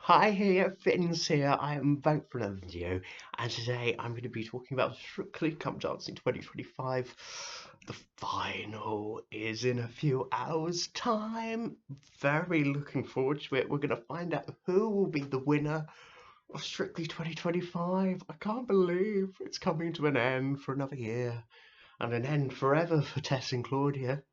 Hi here, Fittins here. I am back for another video, and today I'm going to be talking about Strictly Come Dancing 2025. The final is in a few hours' time. Very looking forward to it. We're going to find out who will be the winner of Strictly 2025. I can't believe it's coming to an end for another year, and an end forever for Tess and Claudia.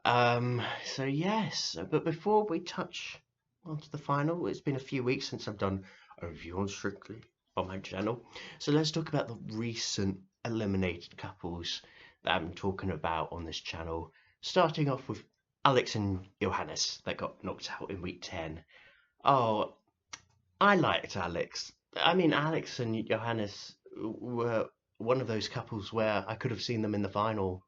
So yes, but before we touch onto the final, it's been a few weeks since I've done a review on Strictly on my channel. So let's talk about the recent eliminated couples that I'm talking about on this channel. Starting off with Alex and Johannes that got knocked out in week 10. Oh, I liked Alex. I mean, Alex and Johannes were one of those couples where I could have seen them in the final.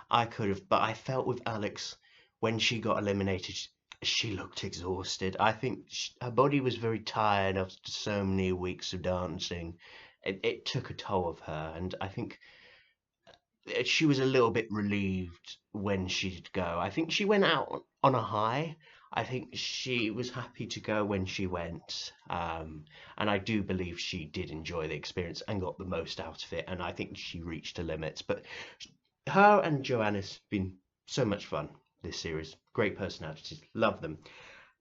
I could have, but I felt with Alex when she got eliminated, she looked exhausted. I think her body was very tired after so many weeks of dancing. It took a toll of her, and I think she was a little bit relieved when she did go. I think she went out on a high. I think she was happy to go when she went. And I do believe she did enjoy the experience and got the most out of it. And I think she reached her limits. But her and Joanna's been so much fun this series. Great personalities. Love them.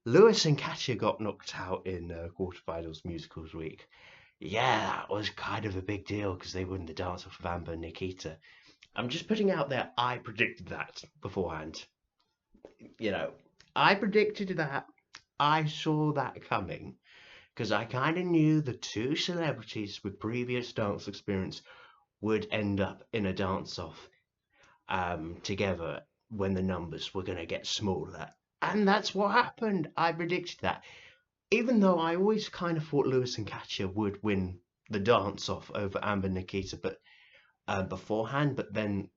Lewis and Katya got knocked out in quarterfinals musicals week. Yeah, that was kind of a big deal because they won the dance off of Amber and Nikita. I'm just putting out there, I predicted that beforehand. You know, I predicted that. I saw that coming because I kind of knew the two celebrities with previous dance experience would end up in a dance off together when the numbers were going to get smaller. And that's what happened. I predicted that. Even though I always kind of thought Lewis and Katya would win the dance off over Amber and Nikita, but beforehand, but then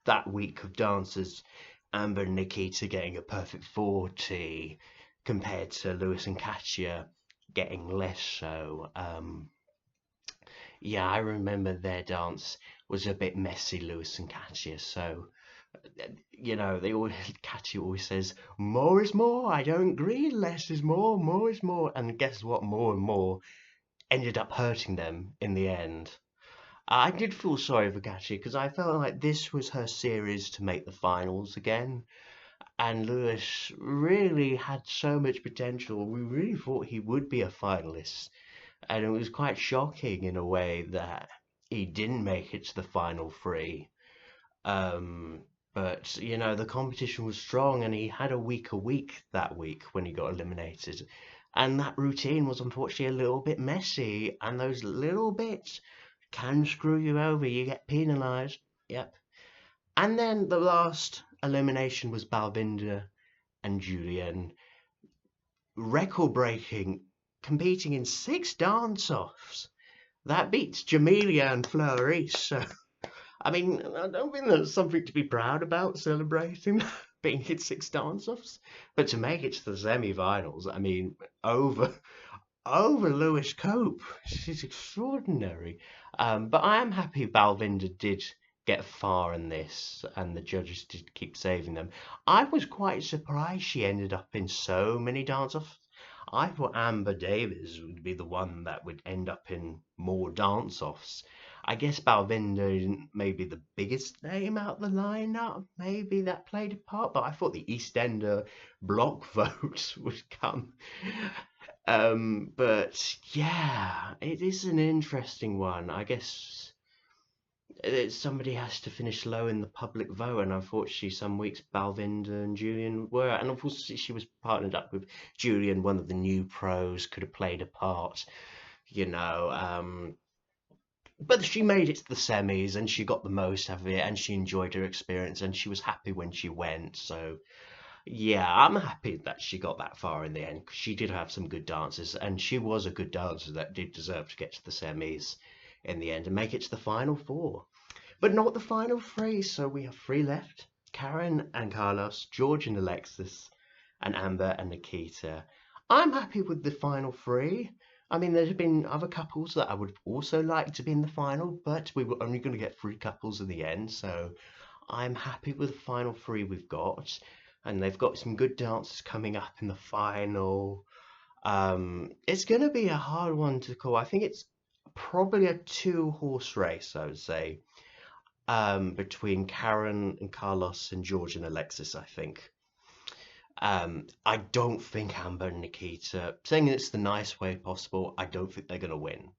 that week of dancers, Amber and Nikita getting a perfect 40 compared to Lewis and Katya getting less so. Yeah, I remember their dance was a bit messy, Lewis and Katya. So, they always Katya always says, "More is more. I don't agree. Less is more. More is more." And guess what? More and more ended up hurting them in the end. I did feel sorry for Katya because I felt like this was her series to make the finals again. And Lewis really had so much potential. We really thought he would be a finalist. And it was quite shocking in a way that he didn't make it to the final three. Um, but, the competition was strong and he had a weaker week that week when he got eliminated. And that routine was unfortunately a little bit messy. And those little bits can screw you over. You get penalised. Yep. And then the last elimination was Balvinda and Julian, record breaking, competing in 6 dance-offs. That beats Jamelia and Fleury. So, I mean, I don't think that's something to be proud about, celebrating being in 6 dance-offs. But to make it to the semi-finals, I mean, over Lewis Cope, she's extraordinary. But I am happy Balvinda did get far in this, and the judges did keep saving them. I was quite surprised she ended up in so many dance-offs. I thought Amber Davis would be the one that would end up in more dance-offs. I guess Balvinda isn't maybe the biggest name out the lineup. Maybe that played a part, but I thought the EastEnder block vote would come. But yeah, it is an interesting one. I guess somebody has to finish low in the public vote, and unfortunately, some weeks Balvinda and Julian were, and unfortunately, she was partnered up with Julian, one of the new pros, could have played a part, you know. But she made it to the semis, and she got the most out of it, and she enjoyed her experience, and she was happy when she went. So yeah, I'm happy that she got that far in the end because she did have some good dances, and she was a good dancer that did deserve to get to the semis in the end and make it to the final four. But not the final three, so we have three left: Karen and Carlos, George and Alexis, and Amber and Nikita. I'm happy with the final three. I mean, there's been other couples that I would also like to be in the final, but we were only going to get 3 couples in the end, so I'm happy with the final three we've got. And they've got some good dancers coming up in the final. It's going to be a hard one to call. I think it's probably a two-horse race, I would say, between Karen and Carlos and George and Alexis, I think. I don't think Amber and Nikita, saying it's the nice way possible, I don't think they're going to win.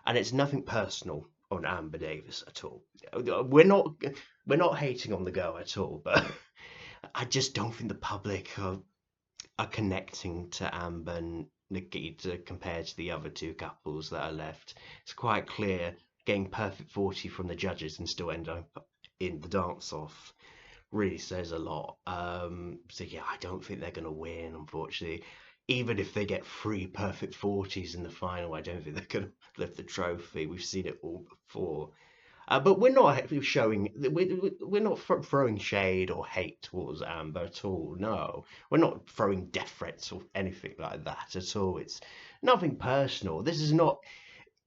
And it's nothing personal on Amber Davis at all. We're not we're not hating on the girl at all, but I just don't think the public are connecting to Amber and Nikita compared to the other two couples that are left. It's quite clear getting perfect 40 from the judges and still end up in the dance off really says a lot. So yeah, I don't think they're gonna win, unfortunately. Even if they get three perfect 40s in the final, I don't think they're gonna lift the trophy. We've seen it all before. But we're not showing, we're not throwing shade or hate towards Amber at all. No, we're not throwing death threats or anything like that at all. It's nothing personal. This is not,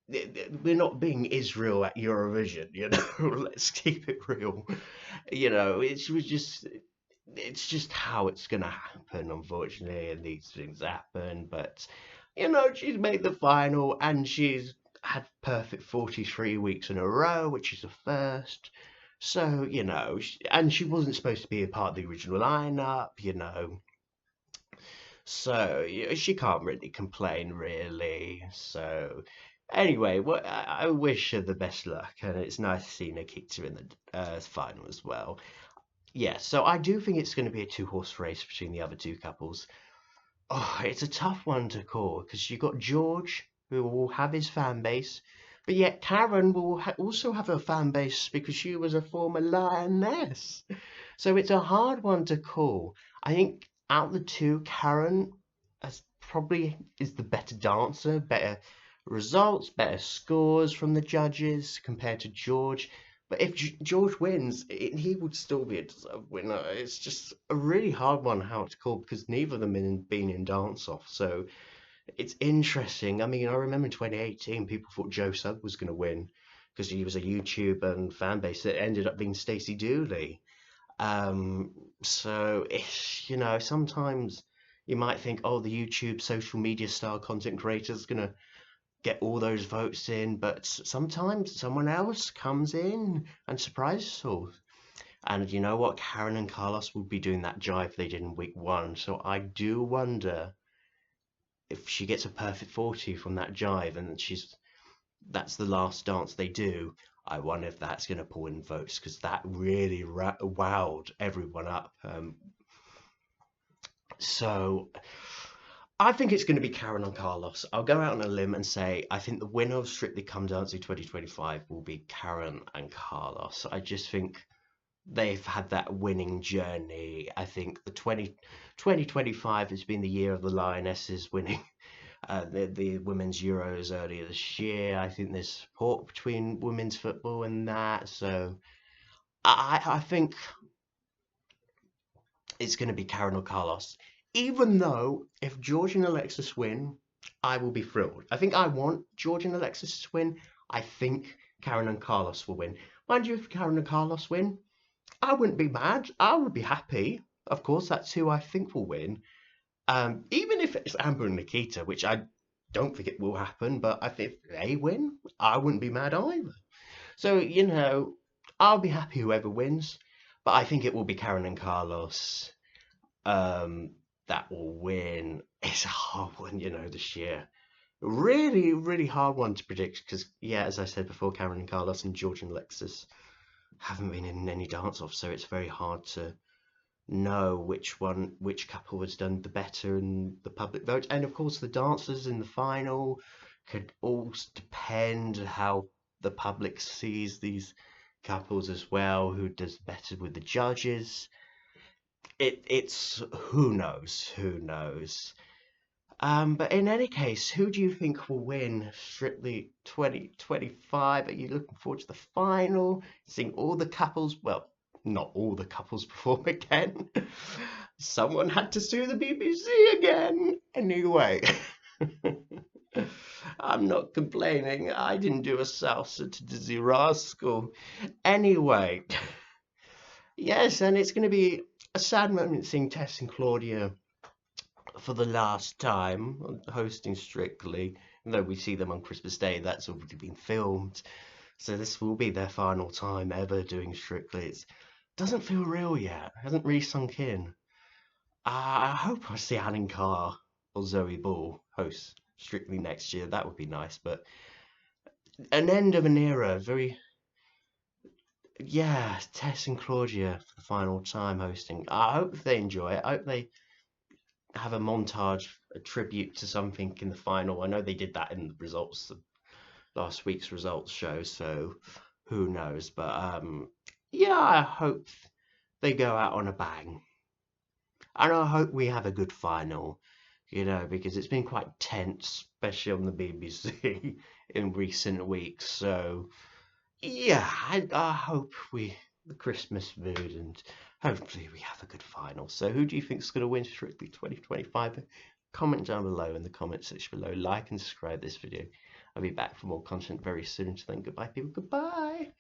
we're not being Israel at Eurovision, you know. Let's keep it real. You know, it's just how it's gonna happen, unfortunately, and these things happen. But you know, she's made the final and she's had perfect 43 weeks in a row, which is a first. So, you know, and she wasn't supposed to be a part of the original lineup, you know. So she can't really complain, really. So anyway, I wish her the best luck, and it's nice to see Nikita in the final as well. Yeah, so I do think it's going to be a two-horse race between the other two couples. Oh, it's a tough one to call because you've got George, who will have his fan base, but yet Karen will also have a fan base because she was a former lioness. So it's a hard one to call. I think out of the two, Karen probably is the better dancer, better results, better scores from the judges compared to George. But if George wins, he would still be a deserved winner. It's just a really hard one how to call because neither of them have been in dance off. So it's interesting. I mean, I remember in 2018, people thought Joe Sugg was going to win because he was a YouTuber and fan base. It ended up being Stacey Dooley. So you know, sometimes you might think, oh, the YouTube social media style content creator is gonna get all those votes in, but sometimes someone else comes in and surprises us all. And you know what? Karen and Carlos will be doing that jive they did in week one. So I do wonder if she gets a perfect 40 from that jive and that's the last dance they do. I wonder if that's going to pull in votes because that really wowed everyone up. So I think it's going to be Karen and Carlos. I'll go out on a limb and say I think the winner of Strictly Come Dancing 2025 will be Karen and Carlos. I just think they've had that winning journey. I think the 2025 has been the year of the Lionesses winning the Women's Euros earlier this year. I think there's support between women's football and that. So I think it's going to be Karen or Carlos. Even though if George and Alexis win, I will be thrilled. I think I want George and Alexis to win. I think Karen and Carlos will win. Mind you, if Karen and Carlos win, I wouldn't be mad. I would be happy. Of course, that's who I think will win. Even if it's Amber and Nikita, which I don't think it will happen, but I think if they win, I wouldn't be mad either. So, you know, I'll be happy whoever wins, but I think it will be Karen and Carlos that will win. It's a hard one, you know, this year. Really, really hard one to predict because, yeah, as I said before, Karen and Carlos and George and Alexis haven't been in any dance-offs, so it's very hard to know which couple has done the better in the public vote. And of course, the dancers in the final could all depend how the public sees these couples as well, who does better with the judges. It's who knows. But in any case, who do you think will win Strictly 2025? Are you looking forward to the final? Seeing all the couples? Well, not all the couples perform again. Someone had to sue the BBC again. Anyway, I'm not complaining. I didn't do a salsa to Dizzy Rascal. Anyway, yes, and it's going to be a sad moment seeing Tess and Claudia for the last time hosting Strictly. Though we see them on Christmas Day, that's already been filmed. So this will be their final time ever doing Strictly. It doesn't feel real yet. It hasn't really sunk in. I hope I see Alan Carr or Zoe Ball host Strictly next year. That would be nice. But an end of an era. Very, yeah, Tess and Claudia for the final time hosting. I hope they enjoy it. I hope they have a montage, a tribute to something in the final. I know they did that in the results, last week's results show, so who knows? But yeah, I hope they go out on a bang, and I hope we have a good final. Because it's been quite tense, especially on the BBC in recent weeks. So yeah, I hope the Christmas mood, and hopefully we have a good final. So who do you think is going to win Strictly 2025? Comment down below in the comment section below. Like and subscribe this video. I'll be back for more content very soon. Until then, goodbye, people. Goodbye.